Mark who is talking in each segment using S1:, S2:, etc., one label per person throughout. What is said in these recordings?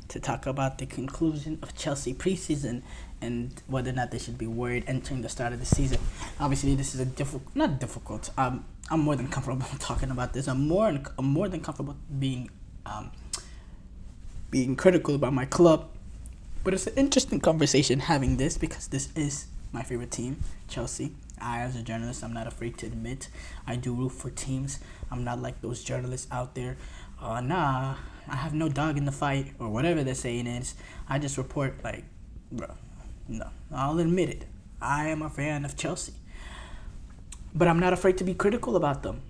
S1: to talk about the conclusion of Chelsea preseason and whether or not they should be worried entering the start of the season. Obviously, this is not difficult. I'm more than comfortable talking about this. I'm more than comfortable being critical about my club. But it's an interesting conversation having this because this is my favorite team, Chelsea. I, as a journalist, I'm not afraid to admit I do root for teams. I'm not like those journalists out there. I have no dog in the fight or whatever they're saying is. I just report like, bro, no, I'll admit it. I am a fan of Chelsea. But I'm not afraid to be critical about them.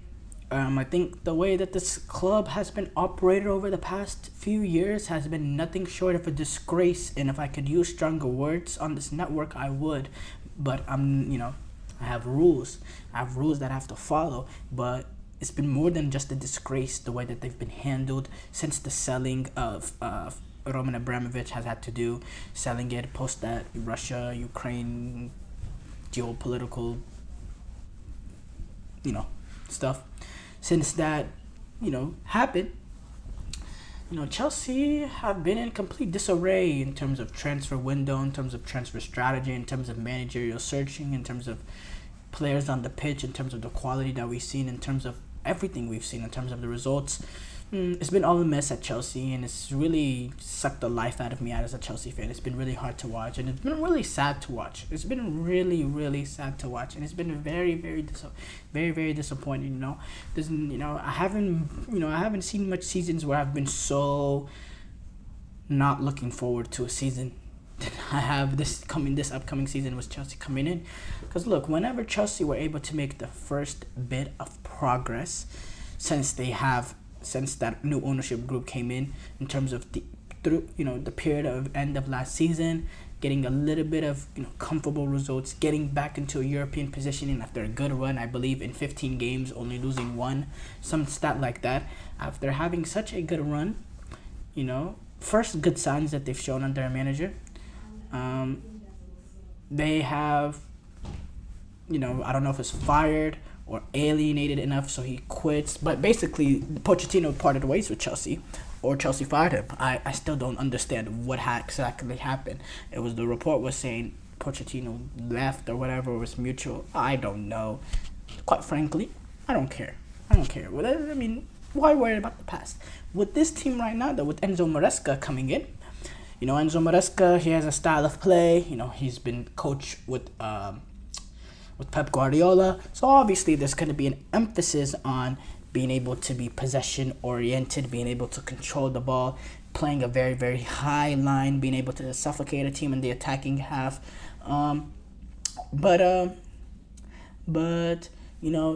S1: I think the way that this club has been operated over the past few years has been nothing short of a disgrace. And if I could use stronger words on this network, I would. But I have rules. I have rules that I have to follow. But it's been more than just a disgrace the way that they've been handled since the selling of Roman Abramovich has had to do. Selling it post that Russia, Ukraine, geopolitical, stuff. Since that, happened, Chelsea have been in complete disarray in terms of transfer window, in terms of transfer strategy, in terms of managerial searching, in terms of players on the pitch, in terms of the quality that we've seen, in terms of everything we've seen, in terms of the results. It's been all a mess at Chelsea, and it's really sucked the life out of me as a Chelsea fan. It's been really hard to watch, and it's been really sad to watch. It's been really, really sad to watch, and it's been very, very, very, very disappointing. I haven't seen much seasons where I've been so not looking forward to a season. I have this upcoming season with Chelsea coming in, because look, whenever Chelsea were able to make the first bit of progress since that new ownership group came in terms of the period of end of last season, getting a little bit of comfortable results, getting back into a European positioning after a good run, I believe in 15 games, only losing one, some stat like that. After having such a good run, first good signs that they've shown under a manager. They have, I don't know if it's fired or alienated enough so he quits. But basically, Pochettino parted ways with Chelsea, or Chelsea fired him. I still don't understand what exactly happened. The report was saying Pochettino left or whatever, it was mutual. I don't know. Quite frankly, I don't care. Why worry about the past? With this team right now, though, with Enzo Maresca coming in, Enzo Maresca, he has a style of play. He's been coached with Pep Guardiola. So obviously there's going to be an emphasis on being able to be possession-oriented, being able to control the ball, playing a very, very high line, being able to suffocate a team in the attacking half. But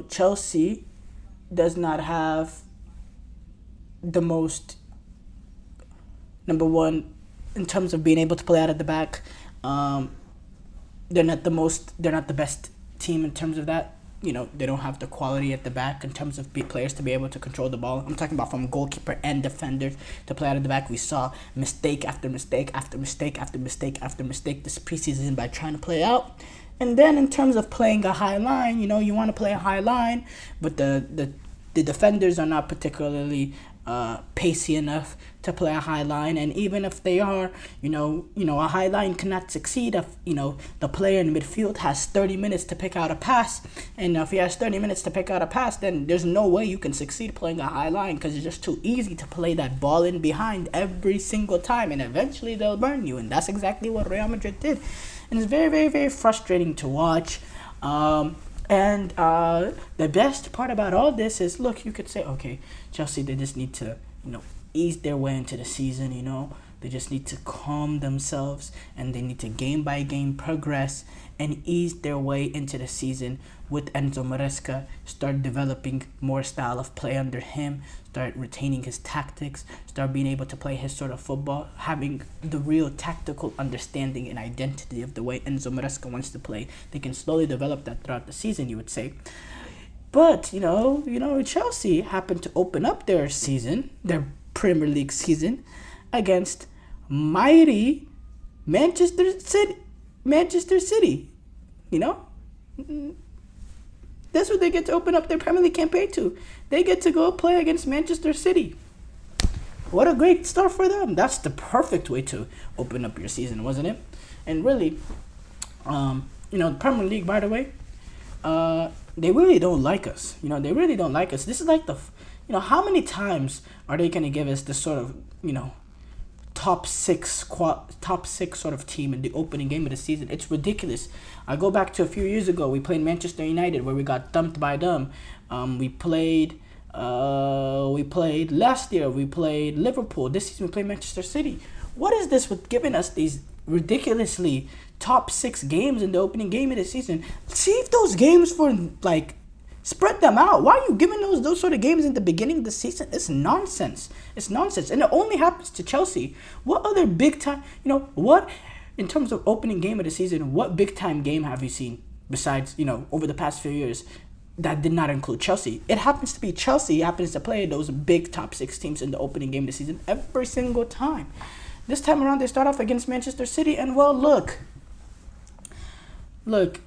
S1: Chelsea does not have the most, number one, in terms of being able to play out of the back. They're not the best team in terms of that. They don't have the quality at the back in terms of players to be able to control the ball. I'm talking about from goalkeeper and defenders to play out of the back. We saw mistake after mistake after mistake after mistake after mistake this preseason by trying to play out. And then in terms of playing a high line, you want to play a high line, but the defenders are not particularly pacey enough to play a high line. And even if they are, a high line cannot succeed if the player in midfield has 30 minutes to pick out a pass. And if he has 30 minutes to pick out a pass, then there's no way you can succeed playing a high line, because it's just too easy to play that ball in behind every single time, and eventually they'll burn you. And that's exactly what Real Madrid did, and it's very, very, very frustrating to watch. And the best part about all this is, look, you could say, okay, Chelsea, they just need to, ease their way into the season, They just need to calm themselves, and they need to game by game progress and ease their way into the season with Enzo Maresca, start developing more style of play under him, start retaining his tactics, start being able to play his sort of football, having the real tactical understanding and identity of the way Enzo Maresca wants to play. They can slowly develop that throughout the season, you would say. But, Chelsea happened to open up their Premier League season against mighty Manchester City. That's what they get to open up their Premier League campaign to. They get to go play against Manchester City. what a great start for them. That's the perfect way to open up your season, wasn't it? And really, the Premier League, by the way, they really don't like us. They really don't like us. This is like how many times are they going to give us this sort of, top six sort of team in the opening game of the season? It's ridiculous. I go back to a few years ago. We played Manchester United, where we got thumped by them. We played last year. We played Liverpool. This season we played Manchester City. What is this with giving us these ridiculously top 6 games in the opening game of the season? Save those games for spread them out. Why are you giving those sort of games in the beginning of the season? It's nonsense. And it only happens to Chelsea. What other big time, what, in terms of opening game of the season, what big time game have you seen besides, over the past few years that did not include Chelsea? It happens to be Chelsea happens to play those big top 6 teams in the opening game of the season every single time. This time around, they start off against Manchester City, and look,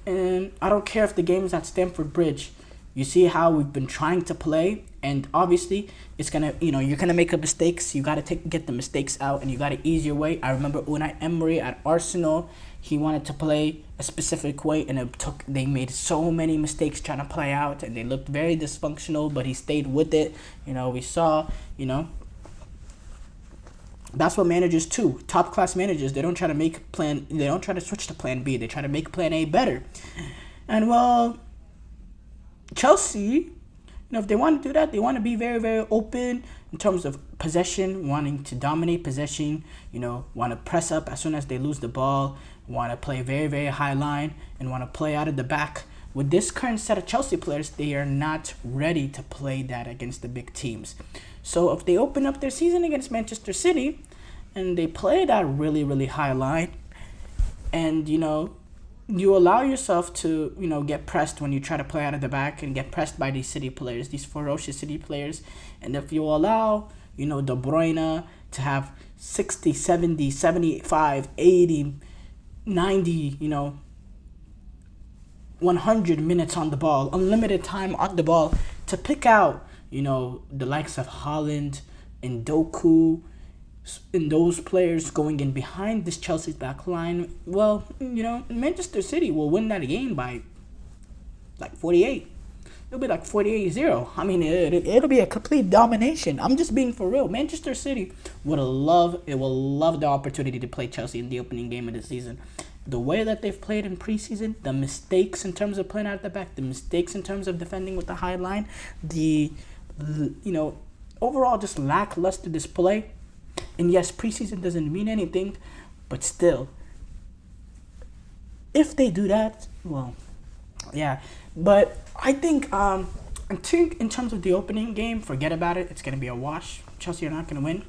S1: and I don't care if the game is at Stamford Bridge. You see how we've been trying to play, and obviously it's gonna, you're gonna make mistakes. You gotta get the mistakes out, and you gotta ease your way. I remember Unai Emery at Arsenal. He wanted to play a specific way, and they made so many mistakes trying to play out, and they looked very dysfunctional. But he stayed with it. We saw, that's what managers too. Top class managers, they don't try to switch to plan B. They try to make plan A better. And Chelsea, if they want to do that, they want to be very, very open in terms of possession, wanting to dominate possession, want to press up as soon as they lose the ball, want to play very, very high line, and want to play out of the back. With this current set of Chelsea players, they are not ready to play that against the big teams. So if they open up their season against Manchester City and they play that really, really high line, and, you allow yourself to, get pressed when you try to play out of the back and get pressed by these City players, these ferocious City players. And if you allow, De Bruyne to have 60, 70, 75, 80, 90, 100 minutes on the ball, unlimited time on the ball to pick out, the likes of Haaland and Doku, and those players going in behind this Chelsea's back line, Manchester City will win that game by 48. It'll be 48-0. I mean, it'll be a complete domination. I'm just being for real. Manchester City will love the opportunity to play Chelsea in the opening game of the season. The way that they've played in preseason, the mistakes in terms of playing out the back, the mistakes in terms of defending with the high line, the overall just lackluster display. And yes, preseason doesn't mean anything, but still, if they do that, yeah. But I think in terms of the opening game, forget about it. It's going to be a wash. Chelsea are not going to win.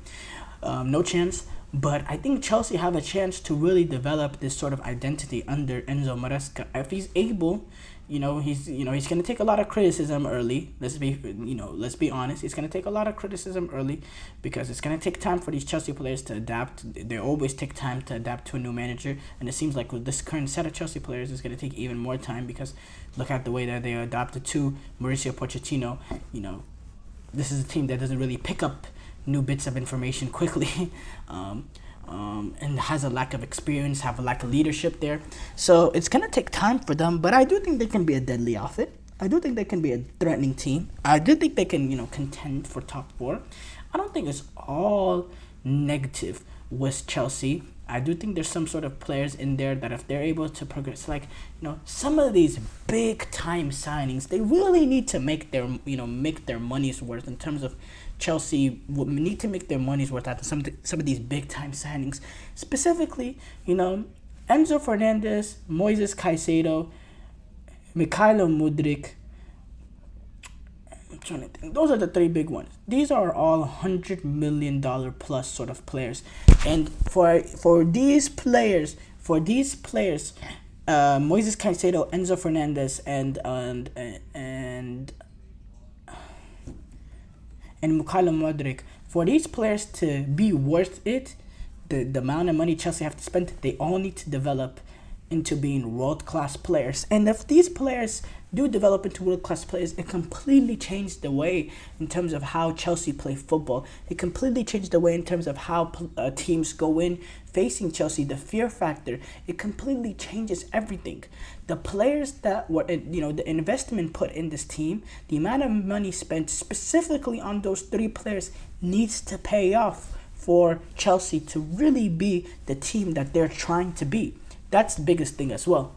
S1: No chance. But I think Chelsea have a chance to really develop this sort of identity under Enzo Maresca. If he's able, he's going to take a lot of criticism early. Let's be honest. He's going to take a lot of criticism early because it's going to take time for these Chelsea players to adapt. They always take time to adapt to a new manager, and it seems like with this current set of Chelsea players, it's going to take even more time because look at the way that they adapted to Mauricio Pochettino. This is a team that doesn't really pick up new bits of information quickly, and has a lack of experience, have a lack of leadership there. So it's going to take time for them, but I do think they can be a deadly outfit. I do think they can be a threatening team. I do think they can, contend for top 4. I don't think it's all negative with Chelsea. I do think there's some sort of players in there that if they're able to progress, some of these big time signings, they really need to make their money's worth in terms of Chelsea would need to make their money's worth out of some of these big time signings. Specifically, Enzo Fernandez, Moises Caicedo, Mikhailo Mudryk. I'm trying to think. Those are the 3 big ones. These are all $100 million plus sort of players. And for these players, Moises Caicedo, Enzo Fernandez, and Mikhailo Mudryk, for these players to be worth it, the amount of money Chelsea have to spend, they all need to develop into being world-class players. And if these players do develop into world-class players, it completely changed the way in terms of how Chelsea play football. It completely changed the way in terms of how teams go in facing Chelsea, the fear factor. It completely changes everything. The players that were, the investment put in this team, the amount of money spent specifically on those 3 players needs to pay off for Chelsea to really be the team that they're trying to be. That's the biggest thing as well.